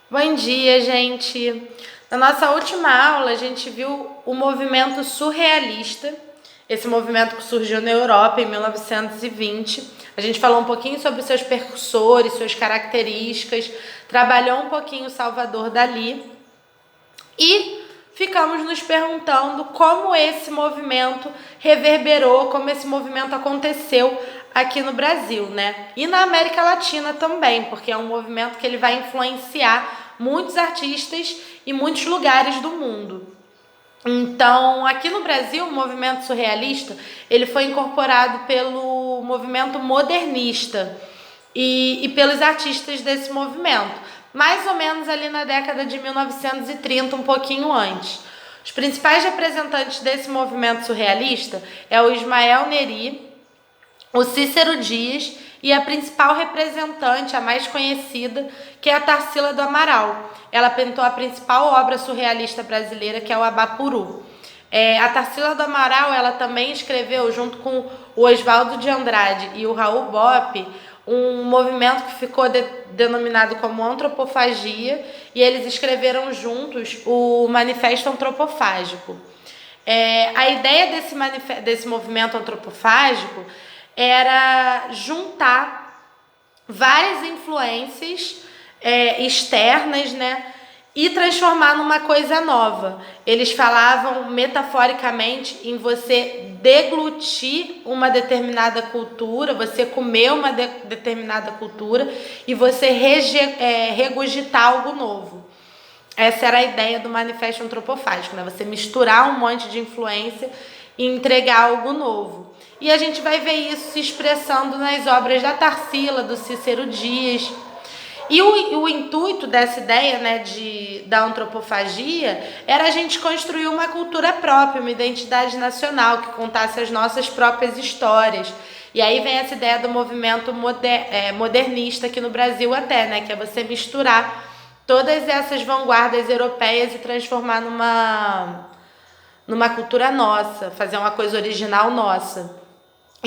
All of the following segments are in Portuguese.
Bom dia, gente! Na nossa última aula, a gente viu o movimento surrealista, esse movimento que surgiu na Europa em 1920. A gente falou um pouquinho sobre seus percussores, suas características, trabalhou um pouquinho Salvador Dalí e ficamos nos perguntando como esse movimento reverberou, como esse movimento aconteceu aqui no Brasil, né? E na América Latina também, porque é um movimento que ele vai influenciar muitos artistas e muitos lugares do mundo. Então, aqui no Brasil, o movimento surrealista, ele foi incorporado pelo movimento modernista e pelos artistas desse movimento, mais ou menos ali na década de 1930, um pouquinho antes. Os principais representantes desse movimento surrealista é o Ismael Neri, o Cícero Dias e a principal representante, a mais conhecida, que é a Tarsila do Amaral. Ela pintou a principal obra surrealista brasileira, que é o Abapuru. A Tarsila do Amaral, ela também escreveu, junto com o Oswaldo de Andrade e o Raul Bopp, um movimento que ficou denominado como antropofagia, e eles escreveram juntos o Manifesto Antropofágico. A ideia desse movimento antropofágico era juntar várias influências externas, né? E transformar numa coisa nova. Eles falavam metaforicamente em você deglutir uma determinada cultura, você comer uma determinada cultura e você regurgitar algo novo. Essa era a ideia do Manifesto Antropofágico, né? Você misturar um monte de influência e entregar algo novo. E a gente vai ver isso se expressando nas obras da Tarsila, do Cícero Dias. E o intuito dessa ideia, né, da antropofagia era a gente construir uma cultura própria, uma identidade nacional que contasse as nossas próprias histórias. E aí vem essa ideia do movimento modernista aqui no Brasil até, né, que é você misturar todas essas vanguardas europeias e transformar numa cultura nossa, fazer uma coisa original nossa.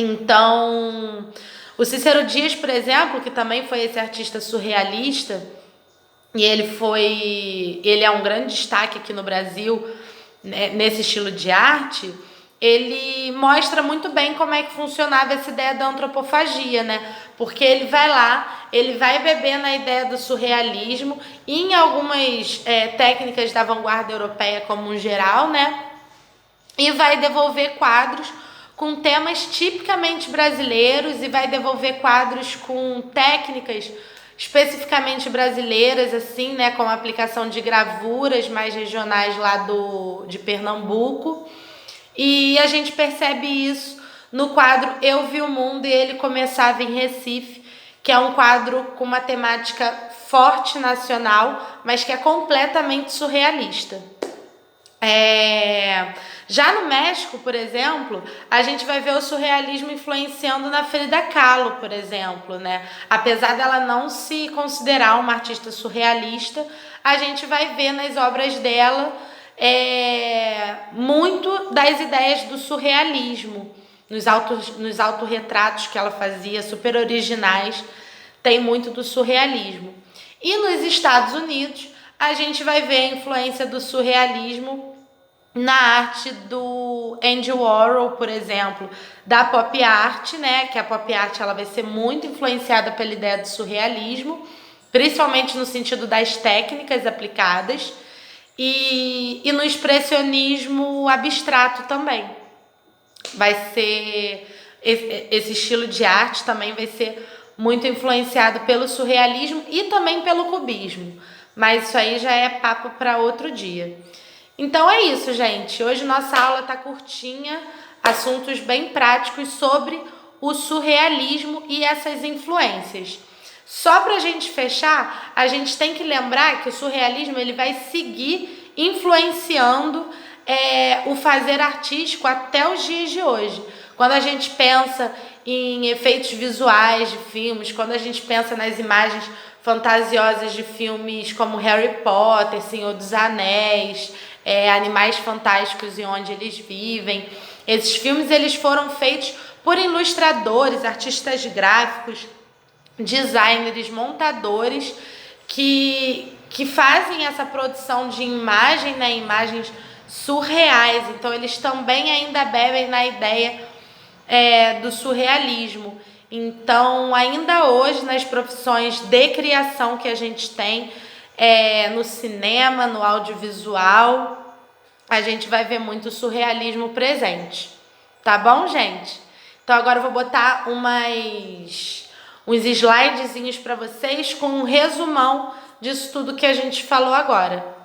Então, o Cícero Dias, por exemplo, que também foi esse artista surrealista, e ele é um grande destaque aqui no Brasil, né, nesse estilo de arte. Ele mostra muito bem como é que funcionava essa ideia da antropofagia, né? Porque ele vai lá, ele vai beber na ideia do surrealismo e em algumas técnicas da vanguarda europeia como um geral, né? E vai devolver quadros com temas tipicamente brasileiros e vai devolver quadros com técnicas especificamente brasileiras, assim, né, com a aplicação de gravuras mais regionais lá de Pernambuco. E a gente percebe isso no quadro Eu Vi o Mundo e Ele Começava em Recife, que é um quadro com uma temática forte nacional, mas que é completamente surrealista. Já no México, por exemplo, a gente vai ver o surrealismo influenciando na Frida Kahlo, por exemplo, né? Apesar dela não se considerar uma artista surrealista, a gente vai ver nas obras dela muito das ideias do surrealismo. Nos autorretratos que ela fazia, super originais, tem muito do surrealismo. E nos Estados Unidos, a gente vai ver a influência do surrealismo na arte do Andy Warhol, por exemplo, da pop art, né? Que a pop art ela vai ser muito influenciada pela ideia do surrealismo, principalmente no sentido das técnicas aplicadas, e no expressionismo abstrato também. Vai ser esse estilo de arte também vai ser muito influenciado pelo surrealismo e também pelo cubismo. Mas isso aí já é papo para outro dia. Então é isso, gente. Hoje nossa aula tá curtinha, assuntos bem práticos sobre o surrealismo e essas influências. Só para a gente fechar, a gente tem que lembrar que o surrealismo ele vai seguir influenciando o fazer artístico até os dias de hoje. Quando a gente pensa em efeitos visuais de filmes, quando a gente pensa nas imagens fantasiosas de filmes como Harry Potter, Senhor dos Anéis, Animais Fantásticos e Onde Eles Vivem. Esses filmes eles foram feitos por ilustradores, artistas gráficos, designers, montadores que que fazem essa produção de imagem, né, imagens surreais. Então eles também ainda bebem na ideia do surrealismo. Então, ainda hoje, nas profissões de criação que a gente tem, no cinema, no audiovisual, a gente vai ver muito surrealismo presente. Tá bom, gente? Então, agora eu vou botar uns slidezinhos para vocês com um resumão disso tudo que a gente falou agora.